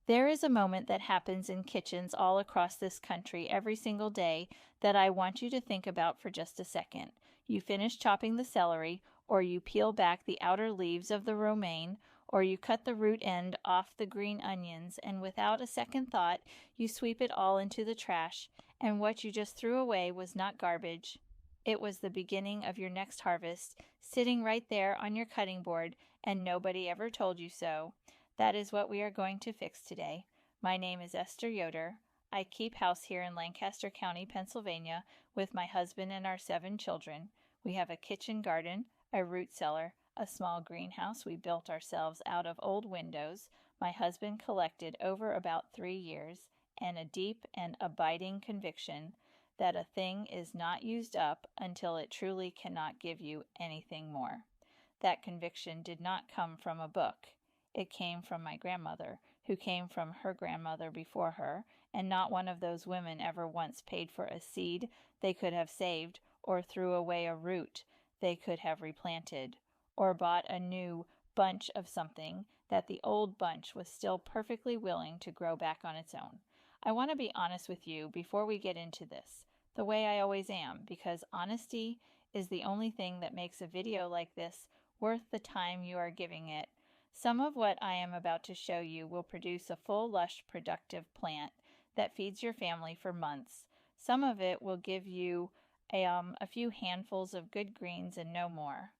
There is a moment that happens in kitchens all across this country every single day that I want you to think about for just a second. You finish chopping the celery, or you peel back the outer leaves of the romaine, or you cut the root end off the green onions, and without a second thought, you sweep it all into the trash, and what you just threw away was not garbage. It was the beginning of your next harvest, sitting right there on your cutting board, and nobody ever told you so. That is what we are going to fix today. My name is Esther Yoder. I keep house here in Lancaster County, Pennsylvania, with my husband and our 7 children. We have a kitchen garden, a root cellar, a small greenhouse we built ourselves out of old windows my husband collected over about 3 years, and a deep and abiding conviction that a thing is not used up until it truly cannot give you anything more. That conviction did not come from a book. It came from my grandmother, who came from her grandmother before her, and not one of those women ever once paid for a seed they could have saved, or threw away a root they could have replanted, or bought a new bunch of something that the old bunch was still perfectly willing to grow back on its own. I want to be honest with you before we get into this, the way I always am, because honesty is the only thing that makes a video like this worth the time you are giving it. Some of what I am about to show you will produce a full, lush, productive plant that feeds your family for months. Some of it will give you a few handfuls of good greens and no more.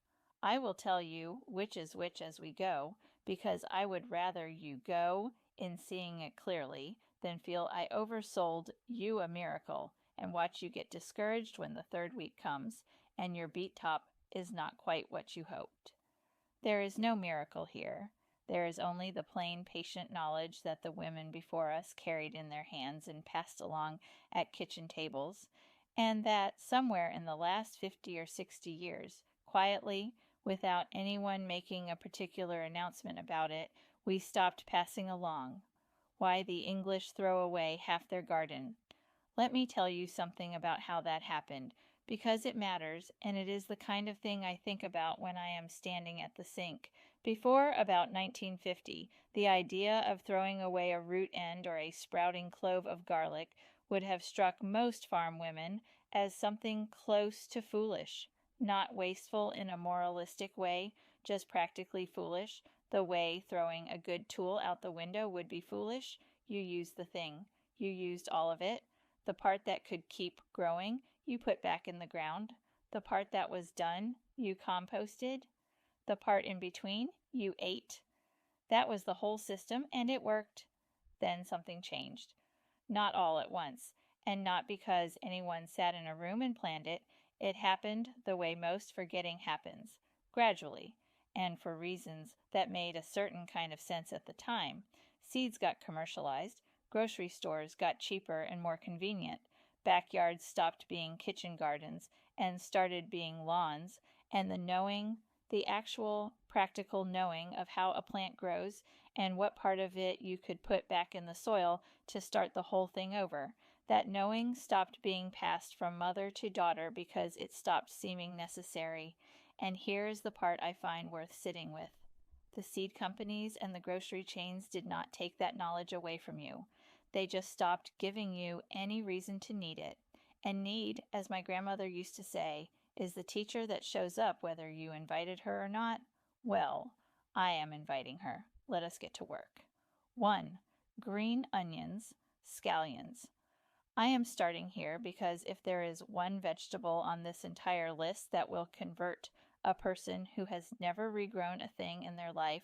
I will tell you which is which as we go, because I would rather you go in seeing it clearly than feel I oversold you a miracle and watch you get discouraged when the 3rd week comes and your beet top is not quite what you hoped. There is no miracle here. There is only the plain, patient knowledge that the women before us carried in their hands and passed along at kitchen tables, and that somewhere in the last 50 or 60 years, quietly, without anyone making a particular announcement about it, we stopped passing along. Why the English throw away half their garden. Let me tell you something about how that happened, because it matters, and it is the kind of thing I think about when I am standing at the sink. Before about 1950, the idea of throwing away a root end or a sprouting clove of garlic would have struck most farm women as something close to foolish. Not wasteful in a moralistic way, just practically foolish, the way throwing a good tool out the window would be foolish. You used the thing. You used all of it. The part that could keep growing, you put back in the ground. The part that was done, you composted. The part in between, you ate. That was the whole system, and it worked. Then something changed. Not all at once, and not because anyone sat in a room and planned it. It happened the way most forgetting happens, gradually, and for reasons that made a certain kind of sense at the time. Seeds got commercialized. Grocery stores got cheaper and more convenient. Backyards stopped being kitchen gardens and started being lawns, and the actual practical knowing of how a plant grows and what part of it you could put back in the soil to start the whole thing over. That knowing stopped being passed from mother to daughter because it stopped seeming necessary. And here is the part I find worth sitting with. The seed companies and the grocery chains did not take that knowledge away from you. They just stopped giving you any reason to need it. And need, as my grandmother used to say, is the teacher that shows up whether you invited her or not. Well, I am inviting her. Let us get to work. 1. Green onions, scallions. I am starting here because if there is one vegetable on this entire list that will convert a person who has never regrown a thing in their life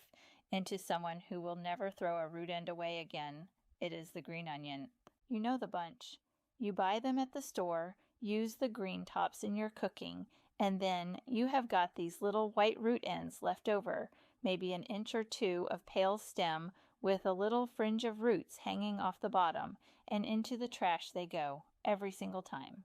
into someone who will never throw a root end away again, it is the green onion. You know the bunch. You buy them at the store, use the green tops in your cooking, and then you have got these little white root ends left over, maybe an inch or 2 of pale stem with a little fringe of roots hanging off the bottom, and into the trash they go, every single time.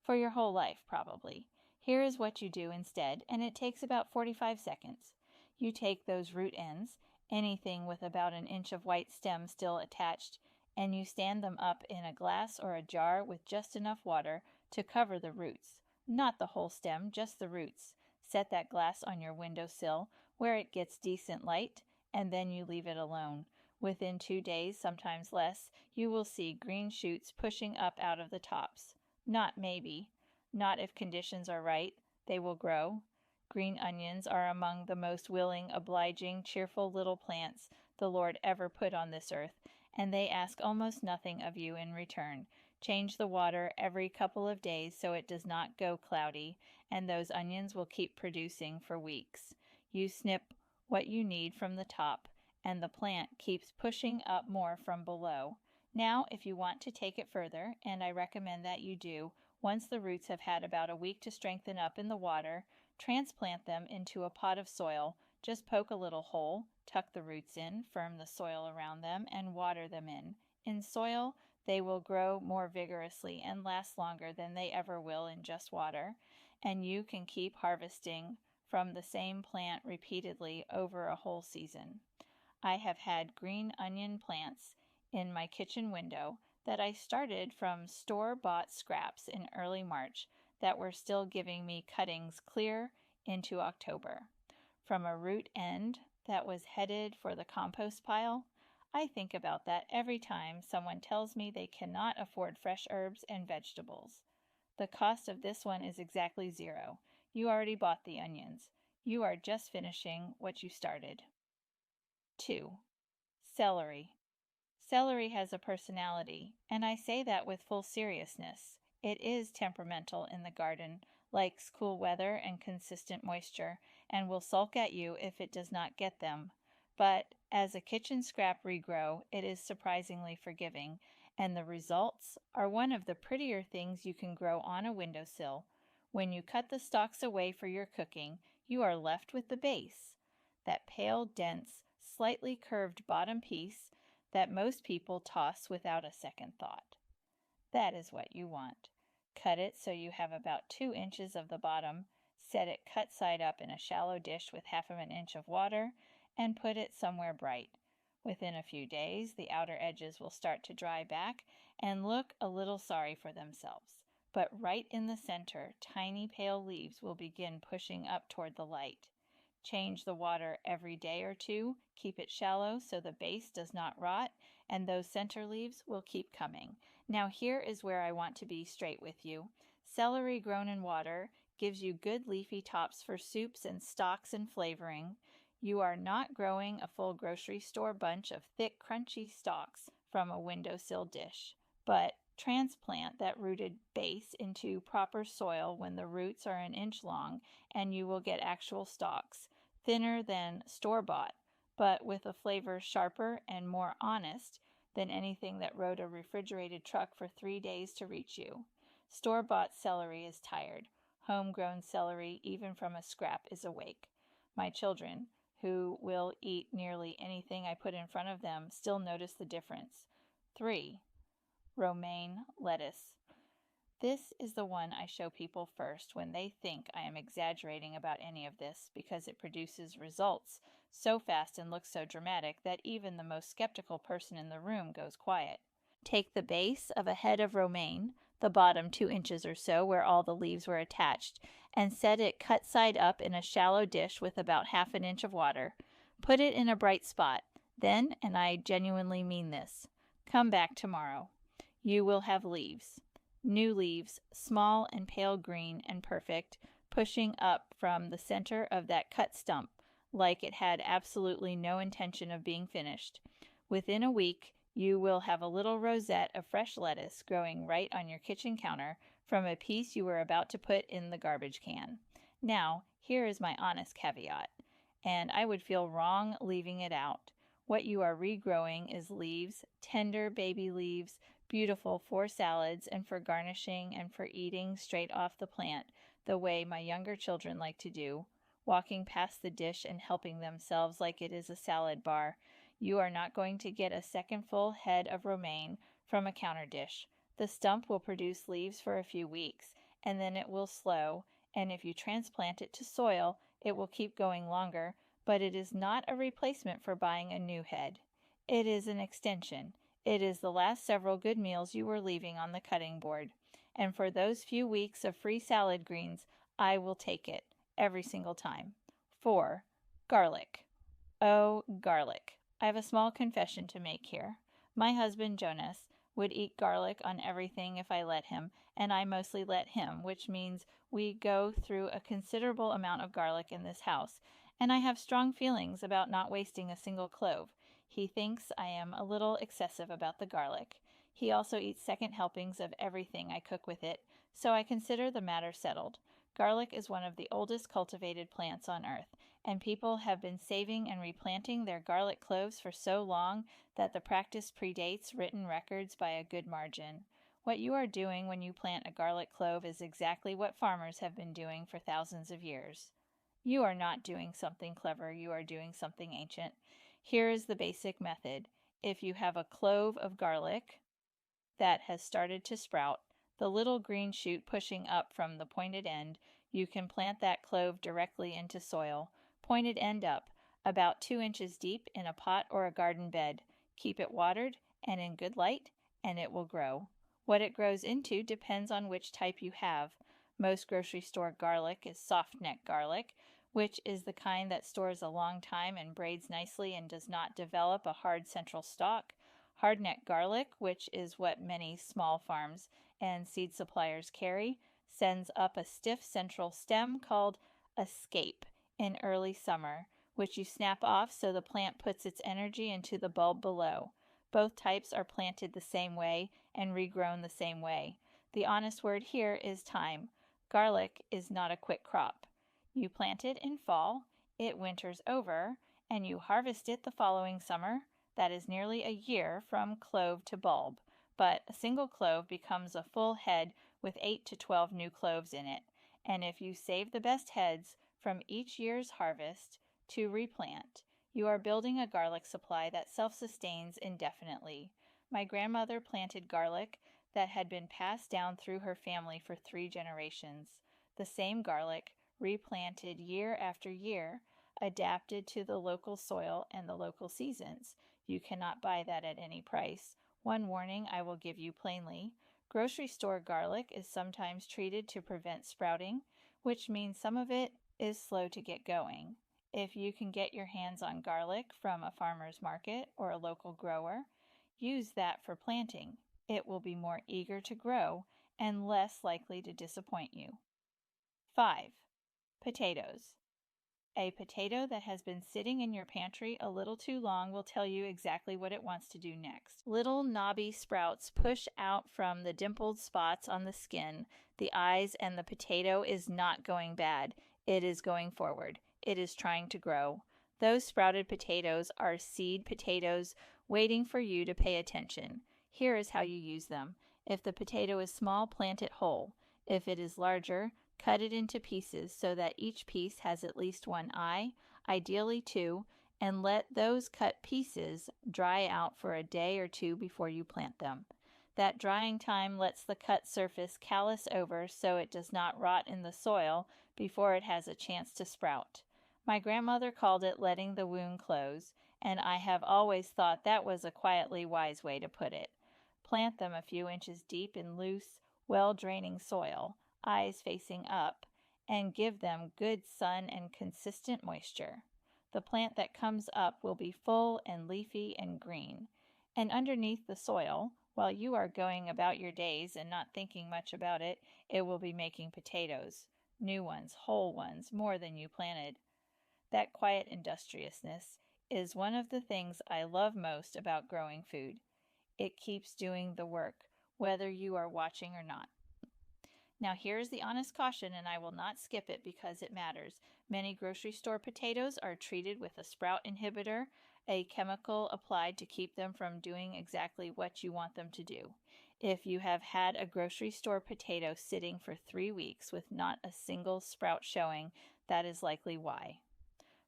For your whole life, probably. Here is what you do instead, and it takes about 45 seconds. You take those root ends, anything with about an inch of white stem still attached, and you stand them up in a glass or a jar with just enough water to cover the roots. Not the whole stem, just the roots. Set that glass on your windowsill where it gets decent light, and then you leave it alone. Within 2 days, sometimes less, you will see green shoots pushing up out of the tops. Not maybe. Not if conditions are right, they will grow. Green onions are among the most willing, obliging, cheerful little plants the Lord ever put on this earth, and they ask almost nothing of you in return. Change the water every couple of days so it does not go cloudy, and those onions will keep producing for weeks. You snip what you need from the top, and the plant keeps pushing up more from below. Now, if you want to take it further, and I recommend that you do, once the roots have had about a week to strengthen up in the water, transplant them into a pot of soil. Just poke a little hole, tuck the roots in, firm the soil around them, and water them in. In soil, they will grow more vigorously and last longer than they ever will in just water, and you can keep harvesting from the same plant repeatedly over a whole season. I have had green onion plants in my kitchen window that I started from store-bought scraps in early March that were still giving me cuttings clear into October. From a root end that was headed for the compost pile, I think about that every time someone tells me they cannot afford fresh herbs and vegetables. The cost of this one is exactly zero. You already bought the onions. You are just finishing what you started. 2. Celery. Celery has a personality, and I say that with full seriousness. It is temperamental in the garden, likes cool weather and consistent moisture, and will sulk at you if it does not get them. But as a kitchen scrap regrow, it is surprisingly forgiving, and the results are one of the prettier things you can grow on a windowsill. When you cut the stalks away for your cooking, you are left with the base, that pale, dense, slightly curved bottom piece that most people toss without a second thought. That is what you want. Cut it so you have about 2 inches of the bottom, set it cut side up in a shallow dish with 1/2 inch of water, and put it somewhere bright. Within a few days, the outer edges will start to dry back and look a little sorry for themselves. But right in the center, tiny pale leaves will begin pushing up toward the light. Change the water every day or 2, keep it shallow so the base does not rot, and those center leaves will keep coming. Now here is where I want to be straight with you. Celery grown in water gives you good leafy tops for soups and stocks and flavoring. You are not growing a full grocery store bunch of thick, crunchy stalks from a windowsill dish, but transplant that rooted base into proper soil when the roots are 1 inch long, and you will get actual stalks, thinner than store-bought, but with a flavor sharper and more honest than anything that rode a refrigerated truck for 3 days to reach you. Store-bought celery is tired. Homegrown celery, even from a scrap, is awake. My children, who will eat nearly anything I put in front of them, still notice the difference. 3. Romaine lettuce. This is the one I show people first when they think I am exaggerating about any of this, because it produces results so fast and looks so dramatic that even the most skeptical person in the room goes quiet. Take the base of a head of romaine, the bottom 2 inches or so where all the leaves were attached, and set it cut side up in a shallow dish with about 1/2 inch of water. Put it in a bright spot. Then, and I genuinely mean this, come back tomorrow. You will have leaves. New leaves, small and pale green and perfect, pushing up from the center of that cut stump like it had absolutely no intention of being finished. Within a week, you will have a little rosette of fresh lettuce growing right on your kitchen counter from a piece you were about to put in the garbage can. Now, here is my honest caveat, and I would feel wrong leaving it out. What you are regrowing is leaves, tender baby leaves, beautiful for salads and for garnishing and for eating straight off the plant, the way my younger children like to do, walking past the dish and helping themselves like it is a salad bar. You are not going to get a second full head of romaine from a counter dish. The stump will produce leaves for a few weeks, and then it will slow, and if you transplant it to soil, it will keep going longer, but it is not a replacement for buying a new head. It is an extension. It is the last several good meals you were leaving on the cutting board. And for those few weeks of free salad greens, I will take it, every single time. 4. Garlic. Oh, garlic. I have a small confession to make here. My husband, Jonas, would eat garlic on everything if I let him, and I mostly let him, which means we go through a considerable amount of garlic in this house, and I have strong feelings about not wasting a single clove. He thinks I am a little excessive about the garlic. He also eats second helpings of everything I cook with it, so I consider the matter settled. Garlic is one of the oldest cultivated plants on earth, and people have been saving and replanting their garlic cloves for so long that the practice predates written records by a good margin. What you are doing when you plant a garlic clove is exactly what farmers have been doing for thousands of years. You are not doing something clever, you are doing something ancient. Here is the basic method. If you have a clove of garlic that has started to sprout, the little green shoot pushing up from the pointed end, you can plant that clove directly into soil, pointed end up, about 2 inches deep in a pot or a garden bed. Keep it watered and in good light, and it will grow. What it grows into depends on which type you have. Most grocery store garlic is soft neck garlic, which is the kind that stores a long time and braids nicely and does not develop a hard central stalk. Hardneck garlic, which is what many small farms and seed suppliers carry, sends up a stiff central stem called a scape in early summer, which you snap off so the plant puts its energy into the bulb below. Both types are planted the same way and regrown the same way. The honest word here is time. Garlic is not a quick crop. You plant it in fall, it winters over, and you harvest it the following summer. That is nearly a year from clove to bulb, but a single clove becomes a full head with 8 to 12 new cloves in it, and if you save the best heads from each year's harvest to replant, you are building a garlic supply that self-sustains indefinitely. My grandmother planted garlic that had been passed down through her family for 3 generations. The same garlic, replanted year after year, adapted to the local soil and the local seasons. You cannot buy that at any price. One warning I will give you plainly. Grocery store garlic is sometimes treated to prevent sprouting, which means some of it is slow to get going. If you can get your hands on garlic from a farmer's market or a local grower, use that for planting. It will be more eager to grow and less likely to disappoint you. 5. Potatoes. A potato that has been sitting in your pantry a little too long will tell you exactly what it wants to do next. Little knobby sprouts push out from the dimpled spots on the skin, the eyes, and the potato is not going bad. It is going forward. It is trying to grow. Those sprouted potatoes are seed potatoes waiting for you to pay attention. Here is how you use them. If the potato is small, plant it whole. If it is larger, cut it into pieces so that each piece has at least one eye, ideally 2, and let those cut pieces dry out for a day or 2 before you plant them. That drying time lets the cut surface callus over so it does not rot in the soil before it has a chance to sprout. My grandmother called it letting the wound close, and I have always thought that was a quietly wise way to put it. Plant them a few inches deep in loose, well-draining soil, eyes facing up, and give them good sun and consistent moisture. The plant that comes up will be full and leafy and green. And underneath the soil, while you are going about your days and not thinking much about it, it will be making potatoes, new ones, whole ones, more than you planted. That quiet industriousness is one of the things I love most about growing food. It keeps doing the work, whether you are watching or not. Now here's the honest caution, and I will not skip it because it matters. Many grocery store potatoes are treated with a sprout inhibitor, a chemical applied to keep them from doing exactly what you want them to do. If you have had a grocery store potato sitting for 3 weeks with not a single sprout showing, that is likely why.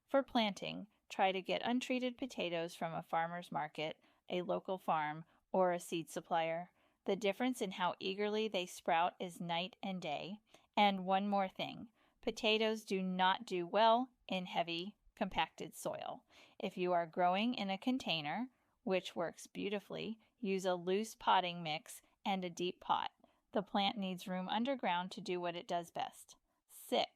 For planting, try to get untreated potatoes from a farmer's market, a local farm, or a seed supplier. The difference in how eagerly they sprout is night and day. And one more thing, potatoes do not do well in heavy, compacted soil. If you are growing in a container, which works beautifully, use a loose potting mix and a deep pot. The plant needs room underground to do what it does best. 6.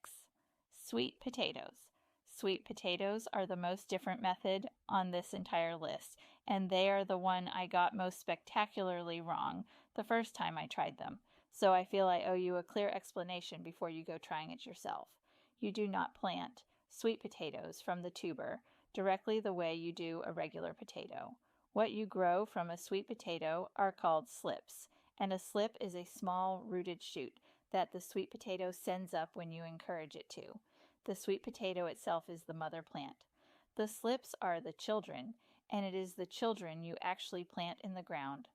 Sweet potatoes. Sweet potatoes are the most different method on this entire list, and they are the one I got most spectacularly wrong the first time I tried them. So I feel I owe you a clear explanation before you go trying it yourself. You do not plant sweet potatoes from the tuber directly the way you do a regular potato. What you grow from a sweet potato are called slips, and a slip is a small rooted shoot that the sweet potato sends up when you encourage it to. The sweet potato itself is the mother plant. The slips are the children, and it is the children you actually plant in the ground.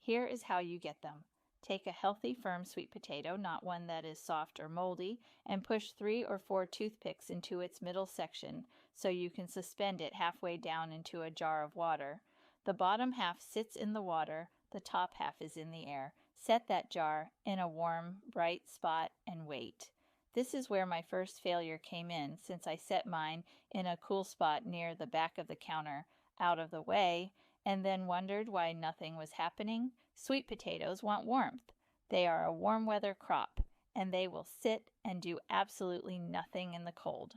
Here is how you get them. Take a healthy, firm sweet potato, not one that is soft or moldy, and push 3 or 4 toothpicks into its middle section so you can suspend it halfway down into a jar of water. The bottom half sits in the water, the top half is in the air. Set that jar in a warm, bright spot and wait. This is where my first failure came in, since I set mine in a cool spot near the back of the counter, out of the way, and then wondered why nothing was happening. Sweet potatoes want warmth. They are a warm weather crop, and they will sit and do absolutely nothing in the cold.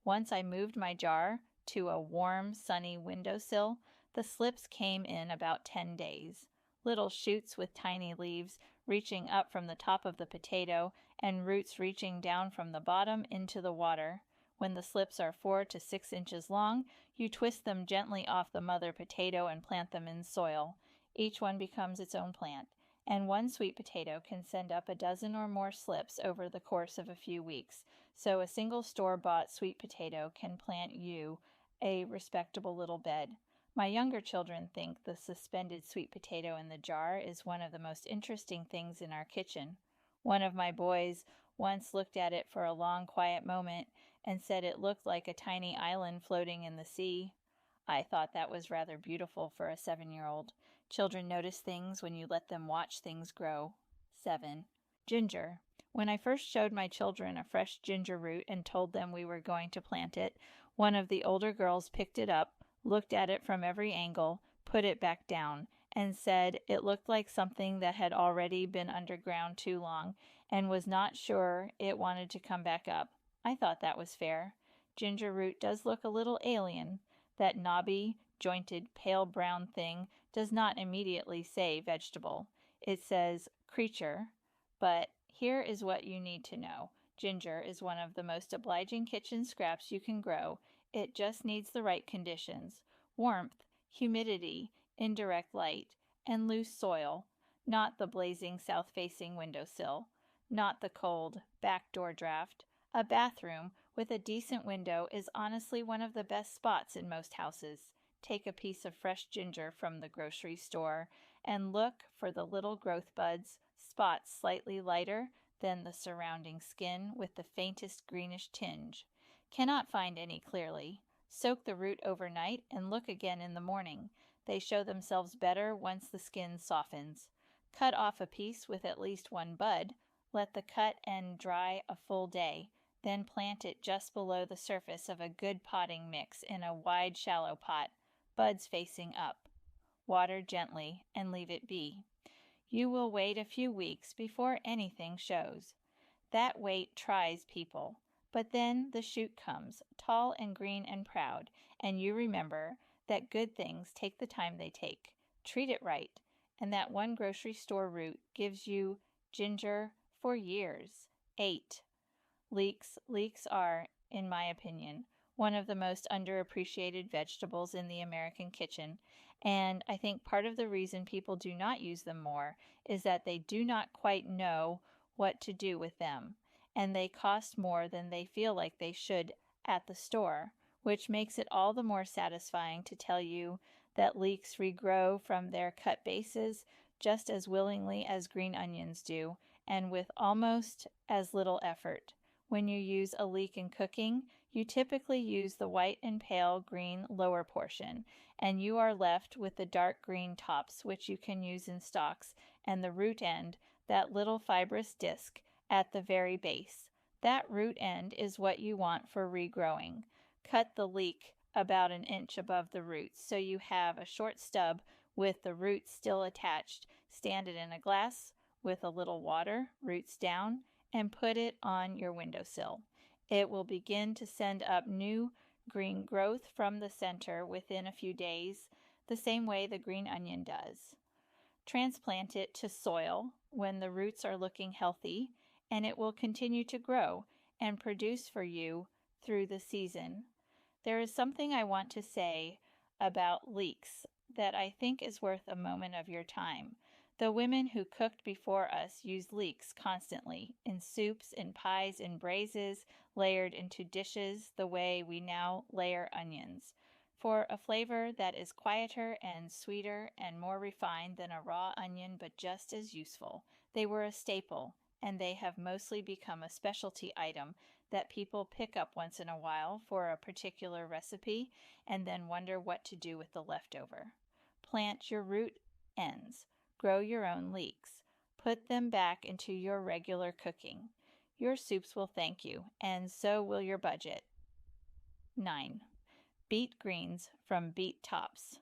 Once I moved my jar to a warm, sunny windowsill, the slips came in about 10 days. Little shoots with tiny leaves reaching up from the top of the potato and roots reaching down from the bottom into the water. When the slips are 4 to 6 inches long, you twist them gently off the mother potato and plant them in soil. Each one becomes its own plant, and one sweet potato can send up a dozen or more slips over the course of a few weeks, so a single store-bought sweet potato can plant you a respectable little bed. My younger children think the suspended sweet potato in the jar is one of the most interesting things in our kitchen. One of my boys once looked at it for a long, quiet moment and said it looked like a tiny island floating in the sea. I thought that was rather beautiful for a 7-year-old. Children notice things when you let them watch things grow. 7. Ginger. When I first showed my children a fresh ginger root and told them we were going to plant it, one of the older girls picked it up, looked at it from every angle, put it back down, and said it looked like something that had already been underground too long and was not sure it wanted to come back up. I thought that was fair. Ginger root does look a little alien. That knobby, jointed, pale brown thing does not immediately say vegetable. It says creature. But here is what you need to know. Ginger is one of the most obliging kitchen scraps you can grow. It just needs the right conditions: warmth, humidity, indirect light, and loose soil, not the blazing south-facing windowsill, not the cold back-door draft. A bathroom with a decent window is honestly one of the best spots in most houses. Take a piece of fresh ginger from the grocery store and look for the little growth buds, spots slightly lighter than the surrounding skin with the faintest greenish tinge. Cannot find any clearly. Soak the root overnight and look again in the morning. They show themselves better once the skin softens. Cut off a piece with at least one bud. Let the cut end dry a full day. Then plant it just below the surface of a good potting mix in a wide, shallow pot, buds facing up. Water gently and leave it be. You will wait a few weeks before anything shows. That wait tries people. But then the shoot comes, tall and green and proud, and you remember that good things take the time they take. Treat it right, and that one grocery store root gives you ginger for years. 8. Leeks. Leeks are, in my opinion, one of the most underappreciated vegetables in the American kitchen, and I think part of the reason people do not use them more is that they do not quite know what to do with them, and they cost more than they feel like they should at the store, which makes it all the more satisfying to tell you that leeks regrow from their cut bases just as willingly as green onions do, and with almost as little effort. When you use a leek in cooking, you typically use the white and pale green lower portion, and you are left with the dark green tops, which you can use in stocks, and the root end, that little fibrous disc, at the very base. That root end is what you want for regrowing. Cut the leek about an inch above the roots so you have a short stub with the roots still attached. Stand it in a glass with a little water, roots down, and put it on your windowsill. It will begin to send up new green growth from the center within a few days, the same way the green onion does. Transplant it to soil when the roots are looking healthy, and it will continue to grow and produce for you through the season. There is something I want to say about leeks that I think is worth a moment of your time. The women who cooked before us used leeks constantly, in soups, in pies, in braises, layered into dishes the way we now layer onions, for a flavor that is quieter and sweeter and more refined than a raw onion, but just as useful. They were a staple, and they have mostly become a specialty item that people pick up once in a while for a particular recipe and then wonder what to do with the leftover. Plant your root ends. Grow your own leeks. Put them back into your regular cooking. Your soups will thank you, and so will your budget. 9. Beet greens from beet tops.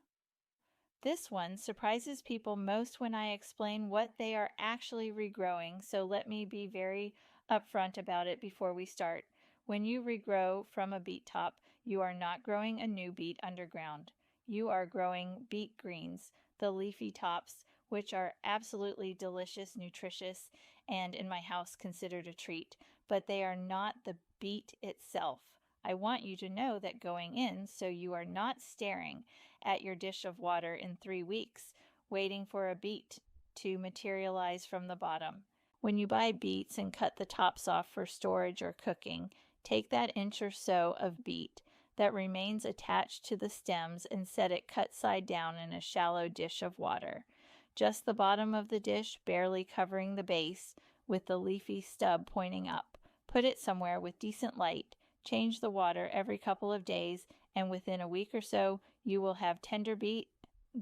This one surprises people most when I explain what they are actually regrowing, so let me be very upfront about it before we start. When you regrow from a beet top, you are not growing a new beet underground. You are growing beet greens, the leafy tops, which are absolutely delicious, nutritious, and in my house considered a treat, but they are not the beet itself. I want you to know that going in so you are not staring at your dish of water in 3 weeks, waiting for a beet to materialize from the bottom. When you buy beets and cut the tops off for storage or cooking, take that inch or so of beet that remains attached to the stems and set it cut side down in a shallow dish of water. Just the bottom of the dish barely covering the base, with the leafy stub pointing up. Put it somewhere with decent light. Change the water every couple of days, and within a week or so, you will have tender beet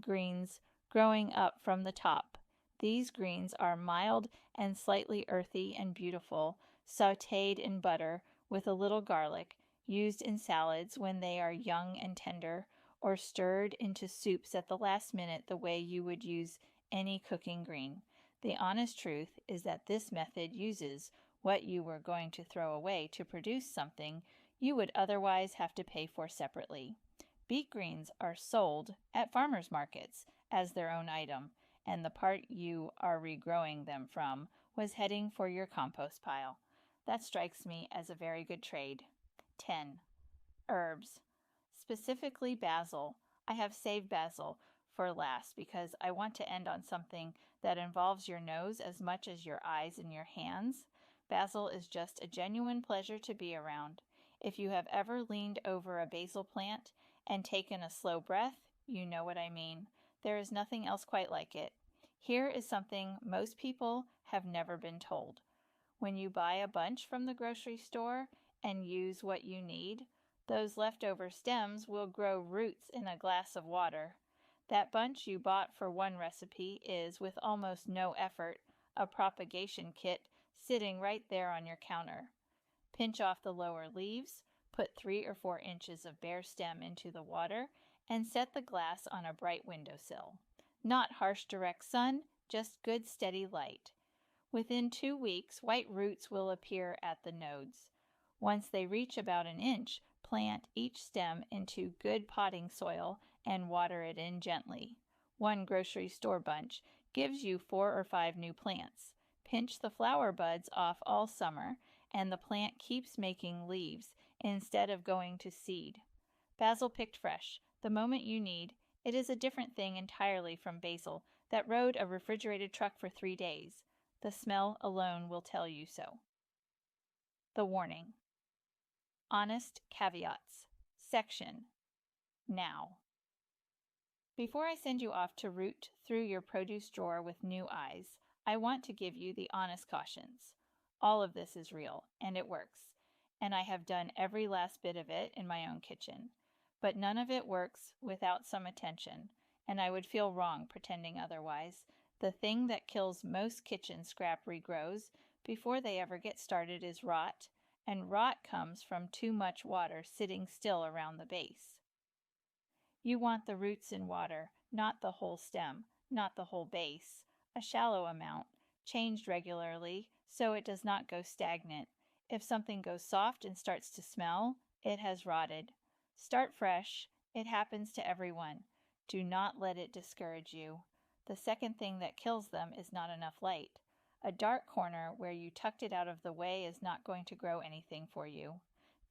greens growing up from the top. These greens are mild and slightly earthy and beautiful, sautéed in butter with a little garlic, used in salads when they are young and tender, or stirred into soups at the last minute the way you would use any cooking green. The honest truth is that this method uses what you were going to throw away to produce something you would otherwise have to pay for separately. Beet greens are sold at farmers markets as their own item, and the part you are regrowing them from was heading for your compost pile. That strikes me as a very good trade. 10. Herbs. Specifically basil. I have saved basil for last because I want to end on something that involves your nose as much as your eyes and your hands. Basil is just a genuine pleasure to be around. If you have ever leaned over a basil plant and taken a slow breath, you know what I mean. There is nothing else quite like it. Here is something most people have never been told. When you buy a bunch from the grocery store and use what you need, those leftover stems will grow roots in a glass of water. That bunch you bought for one recipe is, with almost no effort, a propagation kit sitting right there on your counter. Pinch off the lower leaves, put 3 or 4 inches of bare stem into the water, and set the glass on a bright windowsill. Not harsh direct sun, just good steady light. Within 2 weeks, white roots will appear at the nodes. Once they reach about an inch, plant each stem into good potting soil and water it in gently. One grocery store bunch gives you 4 or 5 new plants. Pinch the flower buds off all summer, and the plant keeps making leaves instead of going to seed. Basil picked fresh, the moment you need. It is a different thing entirely from basil that rode a refrigerated truck for 3 days. The smell alone will tell you so. The warning. Honest caveats. Section. Now. Before I send you off to root through your produce drawer with new eyes, I want to give you the honest cautions. All of this is real, and it works, and I have done every last bit of it in my own kitchen. But none of it works without some attention, and I would feel wrong pretending otherwise. The thing that kills most kitchen scrap regrows before they ever get started is rot, and rot comes from too much water sitting still around the base. You want the roots in water, not the whole stem, not the whole base. A shallow amount, changed regularly so it does not go stagnant. If something goes soft and starts to smell, it has rotted. Start fresh. It happens to everyone. Do not let it discourage you. The second thing that kills them is not enough light. A dark corner where you tucked it out of the way is not going to grow anything for you.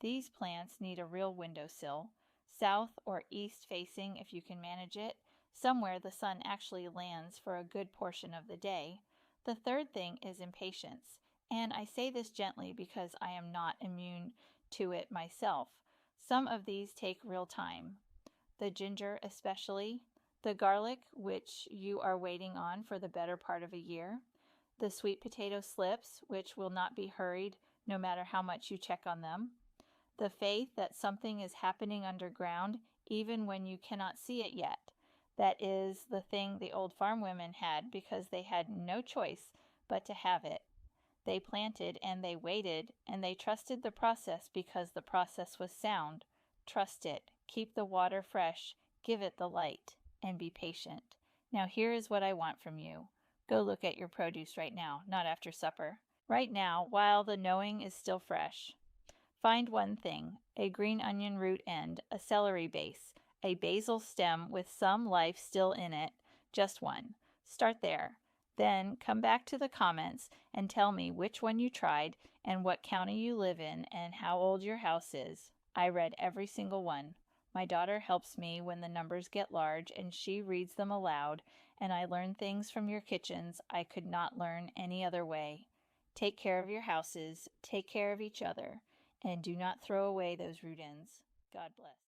These plants need a real windowsill, south or east facing if you can manage it, somewhere the sun actually lands for a good portion of the day. The third thing is impatience, and I say this gently because I am not immune to it myself. Some of these take real time. The ginger especially, the garlic, which you are waiting on for the better part of a year, the sweet potato slips, which will not be hurried no matter how much you check on them, the faith that something is happening underground even when you cannot see it yet. That is the thing the old farm women had because they had no choice but to have it. They planted and they waited and they trusted the process because the process was sound. Trust it, keep the water fresh, give it the light, and be patient. Now here is what I want from you. Go look at your produce right now, not after supper. Right now, while the knowing is still fresh. Find one thing, a green onion root end, a celery base, a basil stem with some life still in it, just one. Start there. Then come back to the comments and tell me which one you tried and what county you live in and how old your house is. I read every single one. My daughter helps me when the numbers get large and she reads them aloud, and I learn things from your kitchens I could not learn any other way. Take care of your houses, take care of each other, and do not throw away those root ends. God bless.